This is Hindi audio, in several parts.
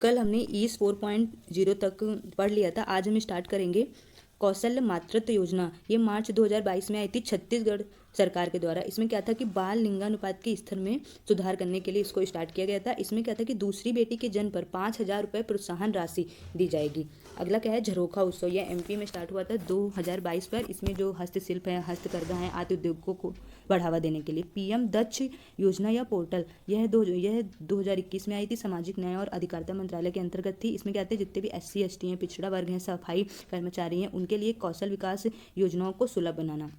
कल हमने ईस 4.0 तक पढ़ लिया था। आज हम स्टार्ट करेंगे कौशल्य मातृत्व योजना। ये मार्च 2022 में आई थी छत्तीसगढ़ सरकार के द्वारा। इसमें क्या था कि बाल लिंगानुपात के स्तर में सुधार करने के लिए इसको स्टार्ट किया गया था। इसमें क्या था कि दूसरी बेटी के जन्म पर 5,000 रुपये प्रोत्साहन राशि दी जाएगी। अगला क्या है, झरोखा उत्सव। यह एमपी में स्टार्ट हुआ था 2022 पर। इसमें जो हस्तशिल्प है, हस्तकरघा है, आदि उद्योगों को बढ़ावा देने के लिए पीएम दक्ष योजना या पोर्टल यह 2021 में आई थी। सामाजिक न्याय और अधिकारिता मंत्रालय के अंतर्गत थी। इसमें क्या थे, जितने भी SC ST हैं, पिछड़ा वर्ग हैं, सफाई कर्मचारी हैं, उनके लिए कौशल विकास योजनाओं को सुलभ बनाना।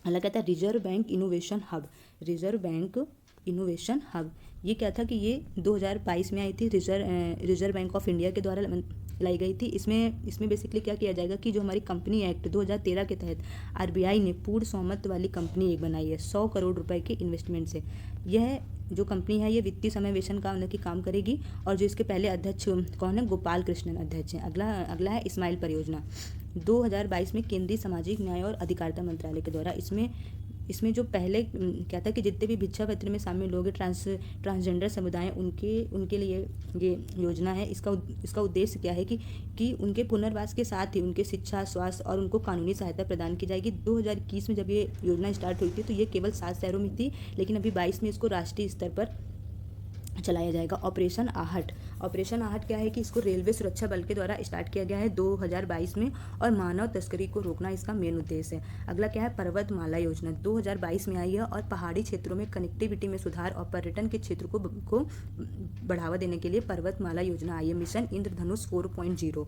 अगला क्या था, reserve bank innovation hub. Reserve bank innovation hub ये क्या था कि ये 2022 में आई थी। रिजर्व बैंक ऑफ इंडिया के द्वारा लाई गई थी। इसमें बेसिकली क्या किया जाएगा कि जो हमारी कंपनी एक्ट 2013 के तहत RBI ने पूर्ण स्वामित्व वाली कंपनी एक बनाई है 100 करोड़ रुपए के इन्वेस्टमेंट से। यह जो कंपनी है ये वित्तीय समावेशन का मतलब कि काम करेगी। और जो इसके पहले अध्यक्ष कौन है, गोपाल कृष्णन अध्यक्ष हैं। अगला है स्माइल परियोजना। 2022 में केंद्रीय सामाजिक न्याय और अधिकारिता मंत्रालय के द्वारा इसमें जो पहले क्या था कि जितने भी भिक्षा पत्र में शामिल लोग ट्रांसजेंडर समुदाय उनके लिए ये योजना है। इसका उद्देश्य क्या है कि उनके पुनर्वास के साथ ही उनके शिक्षा, स्वास्थ्य और उनको कानूनी सहायता प्रदान की जाएगी। 2021 में जब ये योजना स्टार्ट हुई थी तो ये केवल 7 शहरों में थी, लेकिन अभी 22 में इसको राष्ट्रीय स्तर पर चलाया जाएगा। ऑपरेशन आहट क्या है कि इसको रेलवे सुरक्षा बल के द्वारा स्टार्ट किया गया है 2022 में, और मानव तस्करी को रोकना इसका मेन उद्देश्य है। अगला क्या है, पर्वतमाला योजना 2022 में आई है और पहाड़ी क्षेत्रों में कनेक्टिविटी में सुधार और पर्यटन के क्षेत्र को बढ़ावा देने के लिए पर्वतमाला योजना आई है। मिशन इंद्रधनुष 4.0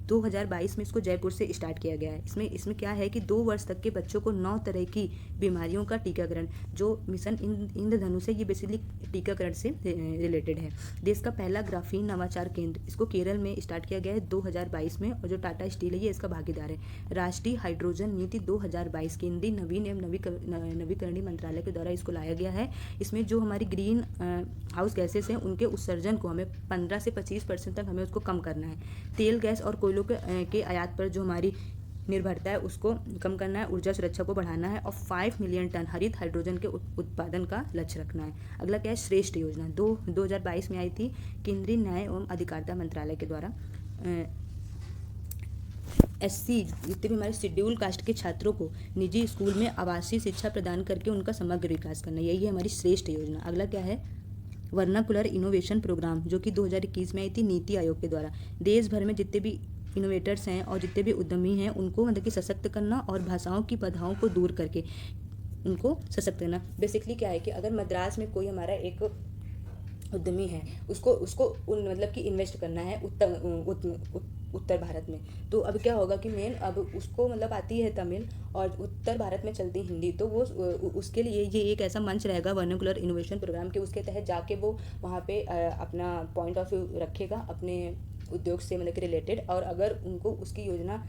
2022 में इसको जयपुर से स्टार्ट किया गया है। इसमें क्या है कि 2 वर्ष तक के बच्चों को 9 तरह की बीमारियों का टीकाकरण, जो मिशन इंद्रधनुष है ये बेसिकली टीकाकरण से रिलेटेड है। देश का पहला ग्राफीन नवाचार केंद्र, इसको केरल में स्टार्ट किया गया है 2022 में, और जो टाटा स्टील है ये इसका भागीदार है। राष्ट्रीय हाइड्रोजन नीति 2022 केंद्रीय नवीन एवं नवीकरणीय मंत्रालय के द्वारा इसको लाया गया है। इसमें जो हमारी ग्रीन हाउस गैसेस हैं उनके उत्सर्जन को हमें 15 से 25% तक हमें उसको कम करना है। तेल, गैस और कोयलों के आयात पर जो हमारी निर्भरता है उसको कम करना है। ऊर्जा सुरक्षा को बढ़ाना है और 5 मिलियन टन हरित हाइड्रोजन के उत्पादन का लक्ष्य रखना है। अगला क्या है, श्रेष्ठ योजना 2022 में आई थी केंद्रीय न्याय एवं अधिकारिता मंत्रालय के द्वारा। SC जितने भी हमारे शेड्यूल कास्ट के छात्रों को निजी स्कूल में आवासीय शिक्षा प्रदान करके उनका समग्र विकास करना, यही है हमारी श्रेष्ठ योजना। अगला क्या है, वर्नाकुलर इनोवेशन प्रोग्राम, जो कि 2021 में आई थी नीति आयोग के द्वारा। देश भर में जितने भी इनोवेटर्स हैं और जितने भी उद्यमी हैं उनको मतलब कि सशक्त करना और भाषाओं की बाधाओं को दूर करके उनको सशक्त करना। बेसिकली क्या है कि अगर मद्रास में कोई हमारा एक उद्यमी है, उसको मतलब कि इन्वेस्ट करना है उत्तर भारत में, तो अब क्या होगा कि मेन अब उसको मतलब आती है तमिल और उत्तर भारत में चलती हिंदी, तो वो उसके लिए ये एक ऐसा मंच रहेगा वर्नाकुलर इनोवेशन प्रोग्राम के, उसके तहत जाके वो वहाँ पे अपना पॉइंट ऑफ व्यू रखेगा अपने उद्योग से मतलब कि रिलेटेड, और अगर उनको उसकी योजना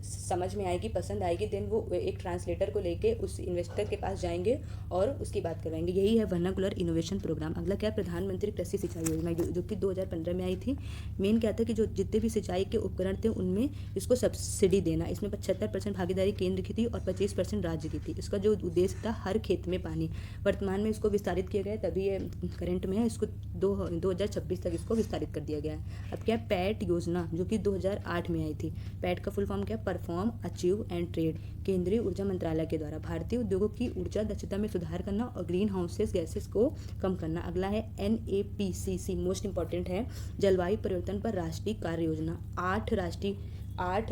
समझ में आएगी, पसंद आएगी, देन वो एक ट्रांसलेटर को लेके उस इन्वेस्टर के पास जाएंगे और उसकी बात करवाएंगे। यही है वर्नाकुलर इनोवेशन प्रोग्राम। अगला क्या है, प्रधानमंत्री कृषि सिंचाई योजना, जो कि 2015 में आई थी। मेन क्या था कि जो जितने भी सिंचाई के उपकरण थे उनमें इसको सब्सिडी देना। इसमें 75% भागीदारी केंद्र की थी और 25% राज्य की थी। इसका जो उद्देश्य था हर खेत में पानी। वर्तमान में इसको विस्तारित किया गया, तभी ये करंट में है, इसको 2026 तक इसको विस्तारित कर दिया गया है। अब क्या है, पैट योजना, जो कि 2008 में आई थी। पैट का फुल फॉर्म क्या, परफॉर्म, अचीव एंड ट्रेड, केंद्रीय ऊर्जा मंत्रालय के द्वारा भारतीय उद्योगों की ऊर्जा दक्षता में सुधार करना और ग्रीन हाउस गैसेस को कम करना। अगला है NAPCC, मोस्ट इंपॉर्टेंट है, जलवायु परिवर्तन पर राष्ट्रीय कार्य योजना। 8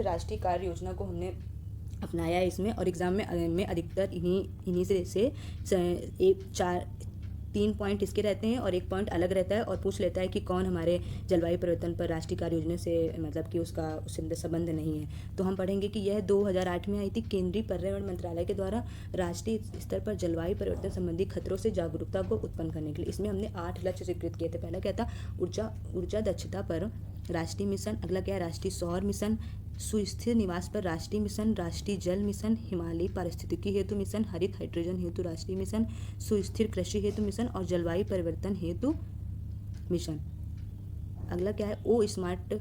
राष्ट्रीय कार्य योजना को हमने अपनाया है इसमें, और एग्जाम में अधिकतर इन्हीं से 3 पॉइंट इसके रहते हैं और 1 पॉइंट अलग रहता है, और पूछ लेता है कि कौन हमारे जलवायु परिवर्तन पर राष्ट्रीय कार्य योजना से मतलब कि उससे संबंध नहीं है। तो हम पढ़ेंगे कि यह 2008 में आई थी केंद्रीय पर्यावरण मंत्रालय के द्वारा राष्ट्रीय स्तर पर जलवायु परिवर्तन संबंधी खतरों से जागरूकता को उत्पन्न करने के लिए। इसमें हमने 8 लक्ष्य स्वीकृत किए थे। पहला क्या था, ऊर्जा दक्षता पर राष्ट्रीय मिशन। अगला क्या है, राष्ट्रीय सौर मिशन, सुस्थिर निवास पर राष्ट्रीय मिशन, राष्ट्रीय जल मिशन, हिमालयी पारिस्थितिकी हेतु मिशन, हरित हाइड्रोजन हेतु राष्ट्रीय मिशन, सुस्थिर कृषि हेतु मिशन और जलवायु परिवर्तन हेतु मिशन। अगला क्या है, ओ स्मार्ट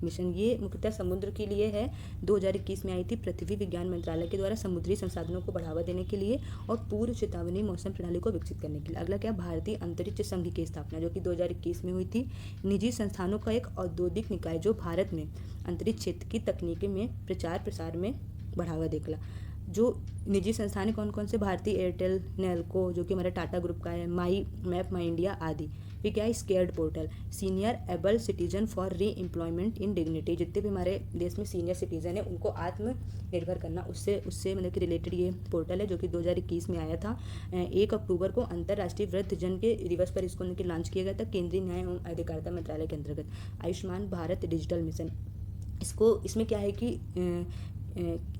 मिशन, ये मुख्यतः समुद्र के लिए है। 2021 में आई थी। पृथ्वी विज्ञान मंत्रालय के द्वारा समुद्री संसाधनों को बढ़ावा देने के लिए और पूर्व चेतावनी मौसम प्रणाली को विकसित करने के लिए। अगला क्या, भारतीय अंतरिक्ष संघ की स्थापना, जो कि 2021 में हुई थी। निजी संस्थानों का एक औद्योगिक निकाय जो भारत में अंतरिक्ष क्षेत्र की तकनीकी में प्रचार प्रसार में बढ़ावा देगा। जो निजी संस्थान कौन कौन से, भारतीय एयरटेल, नेल्को जो कि हमारा टाटा ग्रुप का है, माई मैप, माई इंडिया आदि। फिर क्या है, scared portal, senior able citizen for री एम्प्लॉयमेंट इन डिग्निटी, जितने भी हमारे देश में सीनियर सिटीजन है उनको आत्मनिर्भर करना, उससे मतलब कि रिलेटेड ये पोर्टल है जो कि 2021 में आया था। 1 अक्टूबर को अंतर्राष्ट्रीय वृद्धजन के दिवस पर इसको उनके लॉन्च किया गया था केंद्रीय न्याय एवं अधिकारिता मंत्रालय के अंतर्गत। आयुष्मान भारत डिजिटल मिशन, इसमें क्या है कि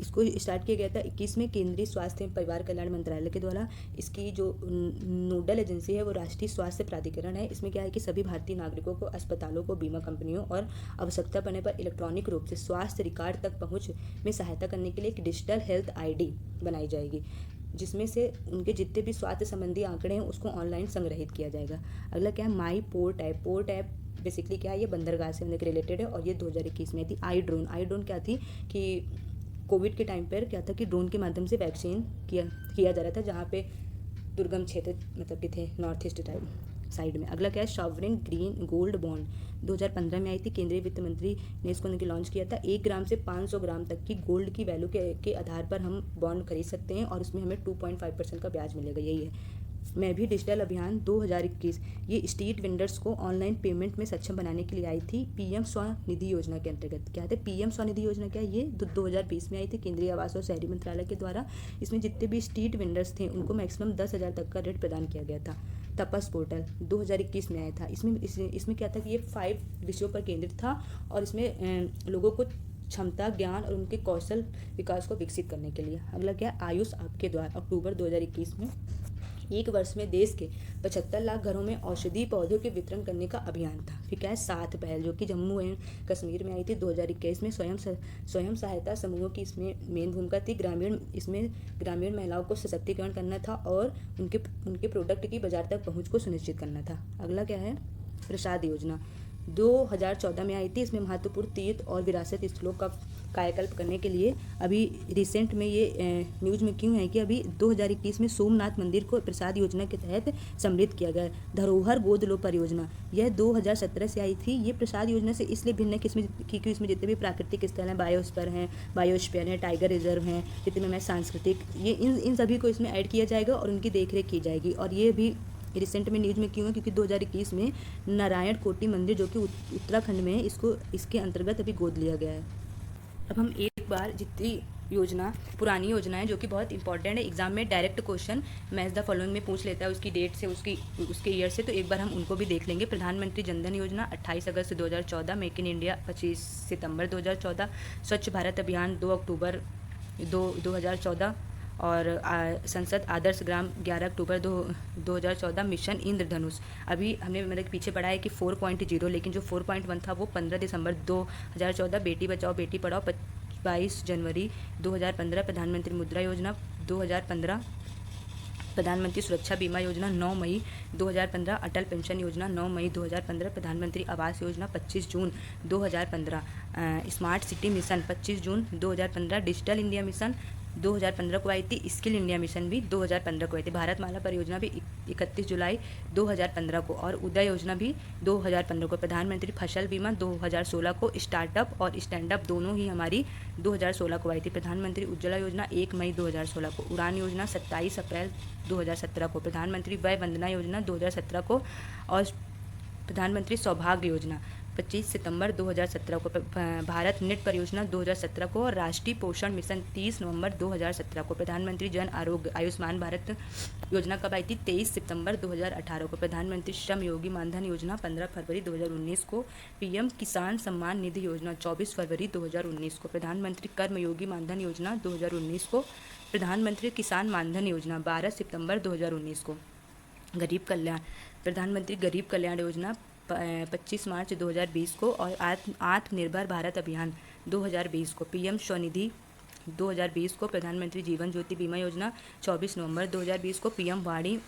इसको स्टार्ट किया गया था 21 में केंद्रीय स्वास्थ्य एवं परिवार कल्याण मंत्रालय के द्वारा। इसकी जो नोडल एजेंसी है वो राष्ट्रीय स्वास्थ्य प्राधिकरण है। इसमें क्या है कि सभी भारतीय नागरिकों को, अस्पतालों को, बीमा कंपनियों और आवश्यकता पड़ने पर इलेक्ट्रॉनिक रूप से स्वास्थ्य रिकॉर्ड तक पहुंच में सहायता करने के लिए एक डिजिटल हेल्थ ID बनाई जाएगी, जिसमें से उनके जितने भी स्वास्थ्य संबंधी आंकड़े हैं उसको ऑनलाइन संग्रहित किया जाएगा। अगला क्या है, माई पोर्ट ऐप बेसिकली क्या है, ये बंदरगाह से रिलेटेड है और ये 2021 में थी। आई ड्रोन क्या थी कि कोविड के टाइम पर क्या था कि ड्रोन के माध्यम से वैक्सीन किया जा रहा था, जहाँ पे दुर्गम क्षेत्र मतलब कि थे नॉर्थ ईस्ट साइड में। अगला क्या है, सॉवरेन ग्रीन गोल्ड बॉन्ड, 2015 में आई थी। केंद्रीय वित्त मंत्री ने इसको लॉन्च किया था। 1 ग्राम से 500 ग्राम तक की गोल्ड की वैल्यू के आधार पर हम बॉन्ड खरीद सकते हैं और उसमें हमें 2.5% का ब्याज मिलेगा। यही है। मैं भी डिजिटल अभियान 2021, ये स्ट्रीट वेंडर्स को ऑनलाइन पेमेंट में सक्षम बनाने के लिए आई थी PM स्वनिधि योजना के अंतर्गत। क्या है PM स्वनिधि योजना, क्या ये 2020 में आई थी केंद्रीय आवास और शहरी मंत्रालय के द्वारा। इसमें जितने भी स्ट्रीट वेंडर्स थे उनको मैक्सिमम 10,000 तक का ऋण प्रदान किया गया था। तपस पोर्टल 2021 में आया था। इसमें क्या था कि ये 5 विषयों पर केंद्रित था और इसमें लोगों को क्षमता, ज्ञान और उनके कौशल विकास को विकसित करने के लिए। अगला क्या, आयुष आपके द्वार, अक्टूबर 2021 में 1 वर्ष में देश के 75 लाख घरों में औषधि पौधों के वितरण करने का अभियान था। फिर क्या है, 7 पहल, जो कि जम्मू एवं कश्मीर में आई थी 2021 में। स्वयं सहायता समूहों की इसमें मेन भूमिका थी। ग्रामीण महिलाओं को सशक्तिकरण करना था और उनके प्रोडक्ट की बाजार तक पहुंच को सुनिश्चित करना था। अगला क्या है, प्रसाद योजना 2014 में आई थी। इसमें महत्वपूर्ण तीर्थ और विरासत स्थलों का कायाकल्प करने के लिए अभी रिसेंट में ये न्यूज़ में क्यों है कि अभी 2021 में सोमनाथ मंदिर को प्रसाद योजना के तहत सम्मिलित किया गया। धरोहर गोद लो परियोजना, यह 2017 से आई थी। ये प्रसाद योजना से इसलिए भिन्न है कि इसमें जितने भी प्राकृतिक स्थल हैं, बायोस्फीयर है, टाइगर रिजर्व हैं, जितने में सांस्कृतिक, ये इन सभी को इसमें ऐड किया जाएगा और उनकी देखरेख की जाएगी। और ये भी रिसेंट में न्यूज़ में क्यों है क्योंकि 2021 में नारायण कोटि मंदिर जो कि उत्तराखंड में है, इसके अंतर्गत अभी गोद लिया गया है। अब हम एक बार जितनी योजना पुरानी योजना है जो कि बहुत इंपॉर्टेंट है, एग्जाम में direct question match the following में पूछ लेता है उसकी डेट से, उसके ईयर से, तो एक बार हम उनको भी देख लेंगे। प्रधानमंत्री जनधन योजना 28 अगस्त 2014, मेक इन इंडिया 25 सितंबर 2014, स्वच्छ भारत अभियान 2 अक्टूबर 2014 और संसद आदर्श ग्राम 11 अक्टूबर 2014, मिशन इंद्रधनुष अभी हमने मतलब पीछे पढ़ा है कि 4.0, लेकिन जो 4.1 था वो 15 दिसंबर 2014, बेटी बचाओ बेटी पढ़ाओ 22 जनवरी 2015, प्रधानमंत्री मुद्रा योजना 2015, प्रधानमंत्री सुरक्षा बीमा योजना 9 मई 2015, अटल पेंशन योजना 9 मई 2015, प्रधानमंत्री आवास योजना 25 जून 2015, स्मार्ट सिटी मिशन 25 जून 2015, डिजिटल इंडिया मिशन 2015 को आई थी, स्किल इंडिया मिशन भी 2015 को आई थी, भारतमाला परियोजना भी 31 जुलाई 2015 को और उदय योजना भी 2015 को, प्रधानमंत्री फसल बीमा 2016 को, स्टार्टअप और स्टैंड अप दोनों ही हमारी 2016 को आई थी, प्रधानमंत्री उज्ज्वला योजना 1 मई 2016 को, उड़ान योजना 27 अप्रैल 2017 को, प्रधानमंत्री वय वंदना योजना 2017 को और प्रधानमंत्री सौभाग्य योजना 25 सितंबर 2017 को, भारत नेट परियोजना 2017 को और राष्ट्रीय पोषण मिशन 30 नवंबर 2017 को, प्रधानमंत्री जन आरोग्य आयुष्मान भारत योजना कब आई थी 23 सितंबर 2018 को, प्रधानमंत्री श्रम योगी मानधन योजना 15 फरवरी 2019 को, PM किसान सम्मान निधि योजना 24 फरवरी 2019 को, प्रधानमंत्री कर्मयोगी मानधन योजना 2019 को, प्रधानमंत्री किसान मानधन योजना 12 सितंबर 2019 को, प्रधानमंत्री गरीब कल्याण योजना 25 मार्च 2020 को और आत्मनिर्भर भारत अभियान 2020 को, PM स्वनिधि 2020 को प्रधानमंत्री जीवन ज्योति बीमा योजना, 24 नवंबर 2020 को पीएम वाणी,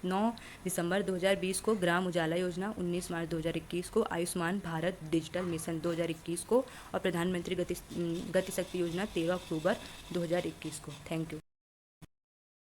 9 दिसंबर 2020 को ग्राम उजाला योजना, 19 मार्च 2021 को आयुष्मान भारत डिजिटल मिशन 2021 को और प्रधानमंत्री गति शक्ति योजना 13 अक्टूबर 2021 को। Thank you.